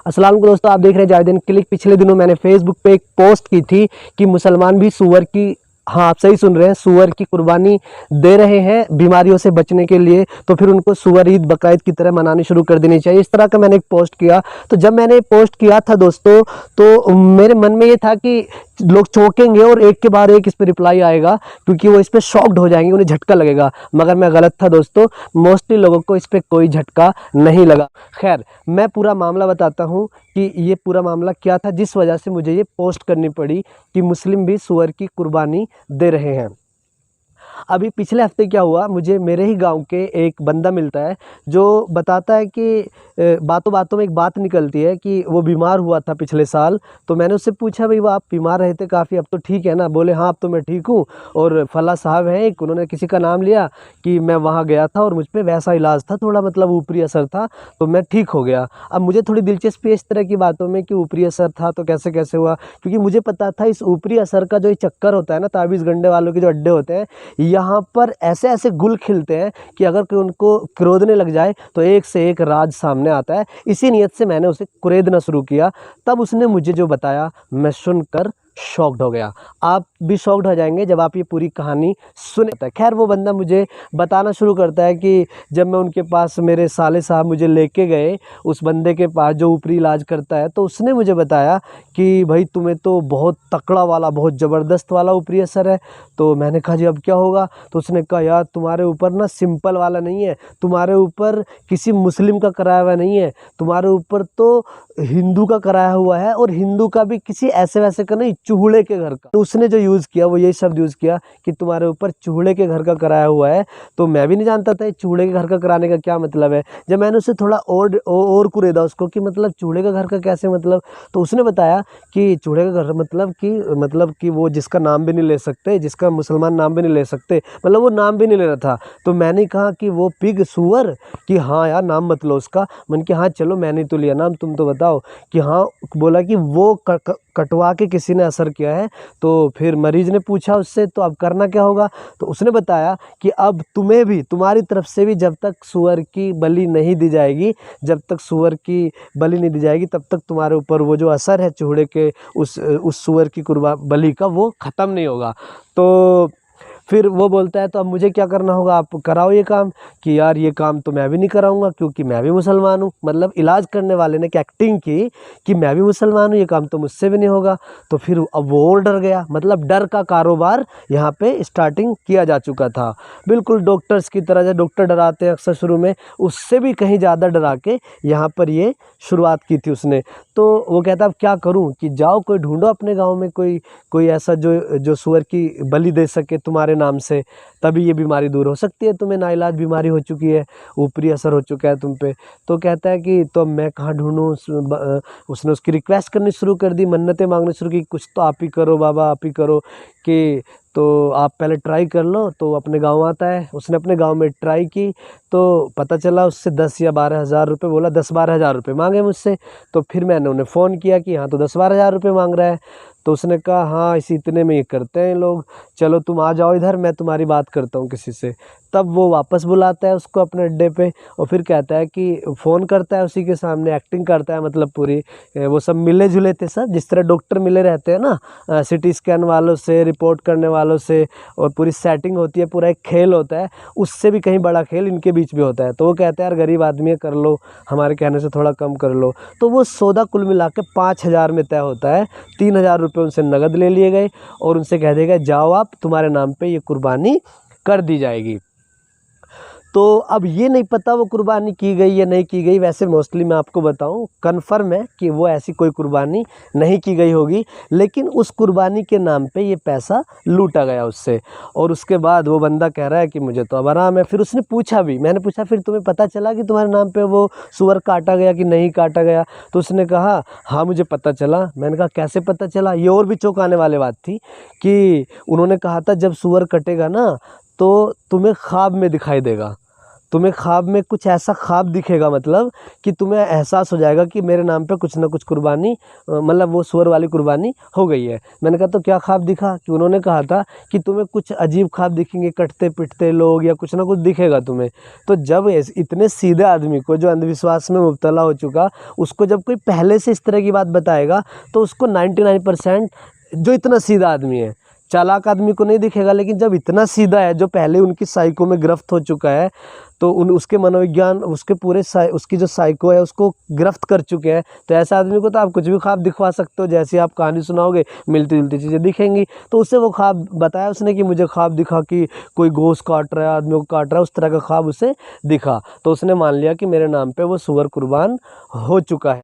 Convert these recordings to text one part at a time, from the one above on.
अस्सलाम वालेकुम दोस्तों, आप देख रहे हैं जावेदीन क्लिक। पिछले दिनों मैंने फेसबुक पे एक पोस्ट की थी कि मुसलमान भी सूअर की, हाँ आप सही सुन रहे हैं, सूअर की कुर्बानी दे रहे हैं बीमारियों से बचने के लिए। तो फिर उनको सूअर ईद बकरीद की तरह मनानी शुरू कर देनी चाहिए। इस तरह का मैंने एक पोस्ट किया। तो जब मैंने पोस्ट किया था दोस्तों, तो मेरे मन में ये था कि लोग चौंकेंगे और एक के बाद एक इस पर रिप्लाई आएगा, क्योंकि वो इस पर शॉक्ड हो जाएंगे, उन्हें झटका लगेगा। मगर मैं गलत था दोस्तों, मोस्टली लोगों को इस पर कोई झटका नहीं लगा। खैर, मैं पूरा मामला बताता हूँ कि ये पूरा मामला क्या था जिस वजह से मुझे ये पोस्ट करनी पड़ी कि मुस्लिम भी सूअर की कुर्बानी दे रहे हैं। अभी पिछले हफ्ते क्या हुआ, मुझे मेरे ही गांव के एक बंदा मिलता है जो बताता है कि बातों बातों में एक बात निकलती है कि वो बीमार हुआ था पिछले साल। तो मैंने उससे पूछा, भाई वो आप बीमार रहे थे काफ़ी, अब तो ठीक है ना? बोले हाँ अब तो मैं ठीक हूँ। और फला साहब हैं एक, उन्होंने किसी का नाम लिया कि मैं वहाँ गया था और मुझ पर वैसा इलाज था, थोड़ा मतलब ऊपरी असर था, तो मैं ठीक हो गया। अब मुझे थोड़ी दिलचस्पी है इस तरह की बातों में कि ऊपरी असर था तो कैसे कैसे हुआ, क्योंकि मुझे पता था इस ऊपरी असर का जो ये चक्कर होता है ना, ताबीज़ गंडे वालों के जो अड्डे होते हैं, यहाँ पर ऐसे ऐसे गुल खिलते हैं कि अगर कोई उनको कुरेदने लग जाए तो एक से एक राज सामने आता है। इसी नियत से मैंने उसे कुरेदना शुरू किया। तब उसने मुझे जो बताया, मैं सुनकर शॉक्ड हो गया। आप भी शॉक्ड हो जाएंगे जब आप ये पूरी कहानी सुने। खैर, वो बंदा मुझे बताना शुरू करता है कि जब मैं उनके पास, मेरे साले साहब मुझे लेके गए उस बंदे के पास जो ऊपरी इलाज करता है, तो उसने मुझे बताया कि भाई तुम्हें तो बहुत तकड़ा वाला, बहुत ज़बरदस्त वाला ऊपरी असर है। तो मैंने कहा जी अब क्या होगा? तो उसने कहा यार तुम्हारे ऊपर ना सिंपल वाला नहीं है, तुम्हारे ऊपर किसी मुस्लिम का कराया हुआ नहीं है, तुम्हारे ऊपर तो हिंदू का कराया हुआ है, और हिंदू का भी किसी ऐसे वैसे का नहीं, चूल्हे के घर का। तो उसने जो यूज़ किया वो यही शब्द यूज़ किया कि तुम्हारे ऊपर चूल्हे के घर का कराया हुआ है। तो मैं भी नहीं जानता था चूल्हे के घर का कराने का क्या मतलब है। जब मैंने उससे थोड़ा और कुरेदा उसको कि मतलब चूल्हे का घर का कैसे मतलब, तो उसने बताया कि चूल्हे का घर मतलब कि वो जिसका नाम भी नहीं ले सकते, जिसका मुसलमान नाम भी नहीं ले सकते, मतलब वो नाम भी नहीं ले रहा था। तो मैंने कहा कि वो पिग सूअर, कि हाँ यार नाम मत लो उसका। मैंने कहा हाँ चलो मैंने तो लिया नाम, तुम तो बताओ। कि हाँ, बोला कि वो कटवा के किसी ने असर किया है। तो फिर मरीज ने पूछा उससे तो अब करना क्या होगा? तो उसने बताया कि अब तुम्हें भी, तुम्हारी तरफ से भी जब तक सूअर की बलि नहीं दी जाएगी, जब तक सूअर की बलि नहीं दी जाएगी, तब तक तुम्हारे ऊपर वो जो असर है चूहे के, उस सूअर की बलि का, वो ख़त्म नहीं होगा। तो फिर वो बोलता है तो अब मुझे क्या करना होगा? आप कराओ ये काम। कि यार ये काम तो मैं भी नहीं कराऊंगा क्योंकि मैं भी मुसलमान हूँ। मतलब इलाज करने वाले ने क्या एक्टिंग की कि मैं भी मुसलमान हूँ, ये काम तो मुझसे भी नहीं होगा। तो फिर अब वो और डर गया। मतलब डर का कारोबार यहाँ पे स्टार्टिंग किया जा चुका था, बिल्कुल डॉक्टर्स की तरह। जो डॉक्टर डराते हैं अक्सर शुरू में, उससे भी कहीं ज़्यादा डरा के यहाँ पर ये शुरुआत की थी उसने। तो वो कहता अब क्या करूँ? कि जाओ कोई ढूंढो अपने गाँव में, कोई ऐसा जो सूअर की बलि दे सके तुम्हारे नाम से, तभी ये बीमारी दूर हो सकती है। तुम्हें नाइलाज बीमारी हो चुकी है, ऊपरी असर हो चुका है तुम पे। तो कहता है कि तो मैं कहाँ ढूंढूं? उसने उसकी रिक्वेस्ट करनी शुरू कर दी, मन्नतें मांगनी शुरू की, कुछ तो आप ही करो बाबा, आप ही करो, कि तो आप पहले ट्राई कर लो। तो अपने गांव आता है, उसने अपने गांव में ट्राई की, तो पता चला उससे 10 या 12 हज़ार रुपये, बोला 10-12 हज़ार रुपये मांगे मुझसे। तो फिर मैंने उन्हें फ़ोन किया कि हाँ तो 10-12 हज़ार रुपये मांग रहा है। तो उसने कहा हाँ इसी इतने में ये करते हैं लोग, चलो तुम आ जाओ इधर, मैं तुम्हारी बात करता हूँ किसी से। तब वो वापस बुलाता है उसको अपने अड्डे पे, और फिर कहता है कि फ़ोन करता है उसी के सामने, एक्टिंग करता है। मतलब पूरी वो सब मिले जुले थे सब, जिस तरह डॉक्टर मिले रहते हैं ना सिटी स्कैन वालों से, रिपोर्ट करने वालों से, और पूरी सेटिंग होती है, पूरा एक खेल होता है, उससे भी कहीं बड़ा खेल इनके बीच में होता है। तो वो कहते हैं यार गरीब आदमी है, कर लो, हमारे कहने से थोड़ा कम कर लो। तो वो सौदा कुल मिला के 5,000 में तय होता है। 3,000 रुपये उनसे नगद ले लिए गए और उनसे कह दिया गया जाओ आप, तुम्हारे नाम पे ये कुर्बानी कर दी जाएगी। तो अब ये नहीं पता वो कुर्बानी की गई या नहीं की गई। वैसे मोस्टली मैं आपको बताऊं, कन्फर्म है कि वो ऐसी कोई कुर्बानी नहीं की गई होगी, लेकिन उस कुर्बानी के नाम पे ये पैसा लूटा गया उससे। और उसके बाद वो बंदा कह रहा है कि मुझे तो अब आराम है। फिर उसने पूछा भी, मैंने पूछा फिर तुम्हें पता चला कि तुम्हारे नाम पे वो सूअर काटा गया कि नहीं काटा गया? तो उसने कहा हाँ मुझे पता चला। मैंने कहा कैसे पता चला? ये और भी चौंकाने वाली बात थी कि उन्होंने कहा था जब सूअर कटेगा ना तो तुम्हें ख्वाब में दिखाई देगा। तुम्हें ख्वाब में कुछ ऐसा ख्वाब दिखेगा, मतलब कि तुम्हें एहसास हो जाएगा कि मेरे नाम पे कुछ ना कुछ कुर्बानी, मतलब वो सूअर वाली कुर्बानी हो गई है। मैंने कहा तो क्या ख्वाब दिखा? कि उन्होंने कहा था कि तुम्हें कुछ अजीब ख्वाब दिखेंगे, कटते पिटते लोग या कुछ ना कुछ दिखेगा तुम्हें। तो जब इतने सीधे आदमी को, जो अंधविश्वास में मुब्तला हो चुका, उसको जब कोई पहले से इस तरह की बात बताएगा तो उसको 99% जो इतना सीधा आदमी है, चालाक आदमी को नहीं दिखेगा, लेकिन जब इतना सीधा है, जो पहले उनकी साइको में गिरफ्त हो चुका है, तो उसके मनोविज्ञान, उसके पूरे उसकी जो साइको है उसको गिरफ्त कर चुके हैं, तो ऐसे आदमी को तो आप कुछ भी ख्वाब दिखवा सकते हो। जैसे आप कहानी सुनाओगे, मिलती जुलती चीज़ें दिखेंगी। तो उससे वो ख्वाब बताया उसने कि मुझे ख्वाब दिखा कि कोई गोश्त काट रहा है, आदमियों को काट रहा है, उस तरह का ख्वाब उसे दिखा। तो उसने मान लिया कि मेरे नाम पे वो सूअर कुर्बान हो चुका है।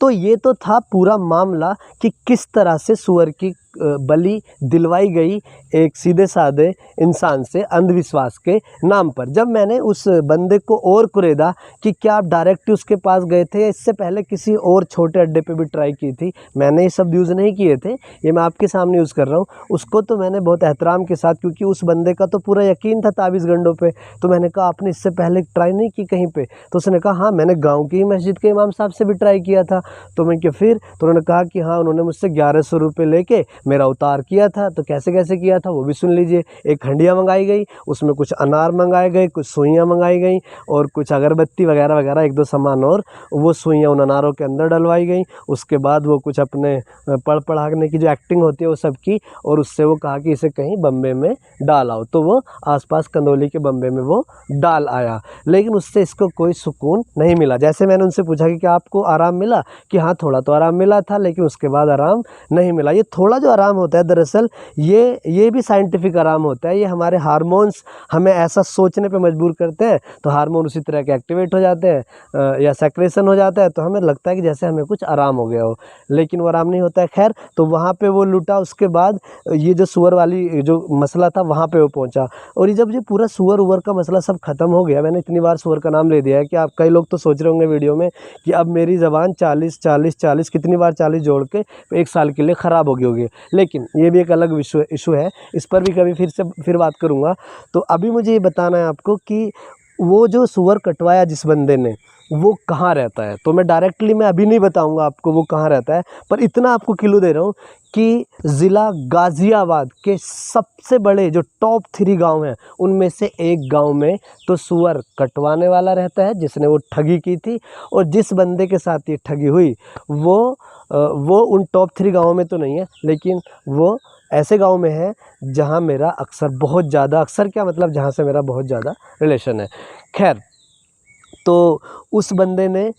तो ये तो था पूरा मामला कि किस तरह से सूअर की बलि दिलवाई गई एक सीधे साधे इंसान से अंधविश्वास के नाम पर। जब मैंने उस बंदे को और कुरेदा कि क्या आप डायरेक्ट उसके पास गए थे या इससे पहले किसी और छोटे अड्डे पे भी ट्राई की थी, मैंने ये सब यूज़ नहीं किए थे, ये मैं आपके सामने यूज़ कर रहा हूँ। उसको तो मैंने बहुत एहतराम के साथ, क्योंकि उस बंदे का तो पूरा यकीन था ताबीज़ गंडों पे, तो मैंने कहा आपने इससे पहले ट्राई नहीं की कहीं पे? तो उसने कहा हाँ, मैंने गाँव की मस्जिद के इमाम साहब से भी ट्राई किया था। तो मैं क्या फिर? तो उन्होंने कहा कि हाँ, उन्होंने मुझसे 1100 रुपये लेके मेरा उतार किया था। तो कैसे कैसे किया था वो भी सुन लीजिए। एक हंडिया मंगाई गई, उसमें कुछ अनार मंगाए गए, कुछ सुइयाँ मंगाई गई और कुछ अगरबत्ती वगैरह वगैरह, एक दो सामान, और वो सुइयाँ उन अनारों के अंदर डलवाई गई। उसके बाद वो कुछ अपने पढ़ाने की जो एक्टिंग होती है वो सब की, और उससे वो कहा कि इसे कहीं बम्बे में डाल आओ। तो वो आसपास कंदौली के बम्बे में वो डाल आया, लेकिन उससे इसको कोई सुकून नहीं मिला। जैसे मैंने उनसे पूछा कि क्या आपको आराम मिला? कि हाँ, थोड़ा तो आराम मिला था, लेकिन उसके बाद आराम नहीं मिला। ये थोड़ा जो आराम होता है, दरअसल ये भी साइंटिफिक आराम होता है। ये हमारे हार्मोन्स हमें ऐसा सोचने पे मजबूर करते हैं, तो हार्मोन उसी तरह के एक्टिवेट हो जाते हैं या सेक्रेशन हो जाता है, तो हमें लगता है कि जैसे हमें कुछ आराम हो गया हो, लेकिन वो आराम नहीं होता है। खैर, तो वहाँ पे वो लूटा। उसके बाद ये जो सूअर वाली जो मसला था वहाँ पे वो पहुँचा, और ये जब ये पूरा सूअर उवर का मसला सब खत्म हो गया, मैंने इतनी बार सूअर का नाम ले दिया है कि आप कई लोग तो सोच रहे होंगे वीडियो में कि अब मेरी ज़बान 40 40 40 कितनी बार 40 जोड़ के 1 साल के लिए ख़राब हो गई होगी। लेकिन ये भी एक अलग इशू है, इस पर भी कभी फिर बात करूँगा। तो अभी मुझे ये बताना है आपको कि वो जो सूअर कटवाया जिस बंदे ने, वो कहाँ रहता है। तो मैं अभी नहीं बताऊंगा आपको वो कहाँ रहता है, पर इतना आपको क्लू दे रहा हूँ कि ज़िला गाज़ियाबाद के सबसे बड़े जो टॉप 3 गांव हैं, उनमें से एक गांव में तो सूअर कटवाने वाला रहता है जिसने वो ठगी की थी, और जिस बंदे के साथ ये ठगी हुई वो उन टॉप 3 गाँवों में तो नहीं है, लेकिन वो ऐसे गांव में है जहां मेरा बहुत ज़्यादा, अक्सर क्या मतलब, जहां से मेरा बहुत ज़्यादा रिलेशन है। खैर, तो उस बंदे ने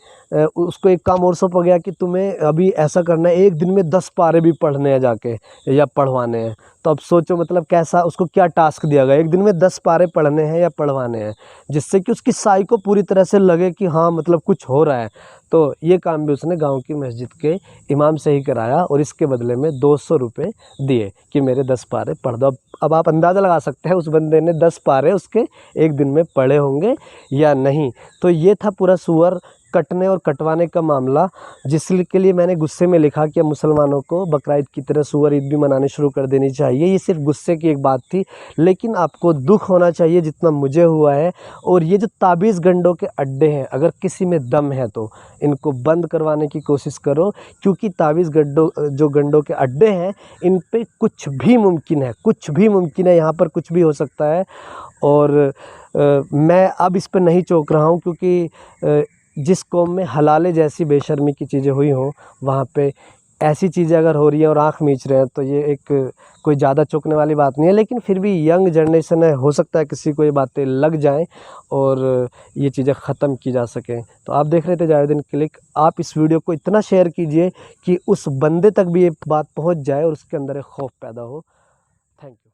उसको एक काम और सौंपा गया कि तुम्हें अभी ऐसा करना है, एक दिन में 10 पारे भी पढ़ने हैं जाके या पढ़वाने हैं। तो अब सोचो मतलब कैसा, उसको क्या टास्क दिया गया, एक दिन में 10 पारे पढ़ने हैं या पढ़वाने हैं, जिससे कि उसकी साई को पूरी तरह से लगे कि हाँ मतलब कुछ हो रहा है। तो ये काम भी उसने गांव की मस्जिद के इमाम से ही कराया, और इसके बदले में 200 रुपये दिए कि मेरे 10 पारे पढ़ दो। अब आप अंदाज़ा लगा सकते हैं उस बंदे ने 10 पारे उसके एक दिन में पढ़े होंगे या नहीं। तो ये था पूरा सूअर कटने और कटवाने का मामला, जिसके लिए मैंने गुस्से में लिखा कि मुसलमानों को बकरा ईद की तरह सूअर ईद भी मनानी शुरू कर देनी चाहिए। ये सिर्फ गुस्से की एक बात थी, लेकिन आपको दुख होना चाहिए जितना मुझे हुआ है। और ये जो ताबीज़ गंडों के अड्डे हैं, अगर किसी में दम है तो इनको बंद करवाने की कोशिश करो, क्योंकि ताबीज़ गंडों के अड्डे हैं, इन पे कुछ भी मुमकिन है, कुछ भी मुमकिन है, यहाँ पर कुछ भी हो सकता है। और मैं अब इस पर नहीं चौंक रहा हूँ, क्योंकि जिस कौम में हलाले जैसी बेशर्मी की चीज़ें हुई हों, वहाँ पे ऐसी चीज़ें अगर हो रही हैं और आँख मीच रहे हैं, तो ये एक कोई ज़्यादा चौंकने वाली बात नहीं है। लेकिन फिर भी यंग जनरेशन है, हो सकता है किसी को ये बातें लग जाएं और ये चीज़ें ख़त्म की जा सकें। तो आप देख रहे थे जावेदीन क्लिक। आप इस वीडियो को इतना शेयर कीजिए कि उस बंदे तक भी ये बात पहुँच जाए और उसके अंदर एक खौफ पैदा हो। Thank you.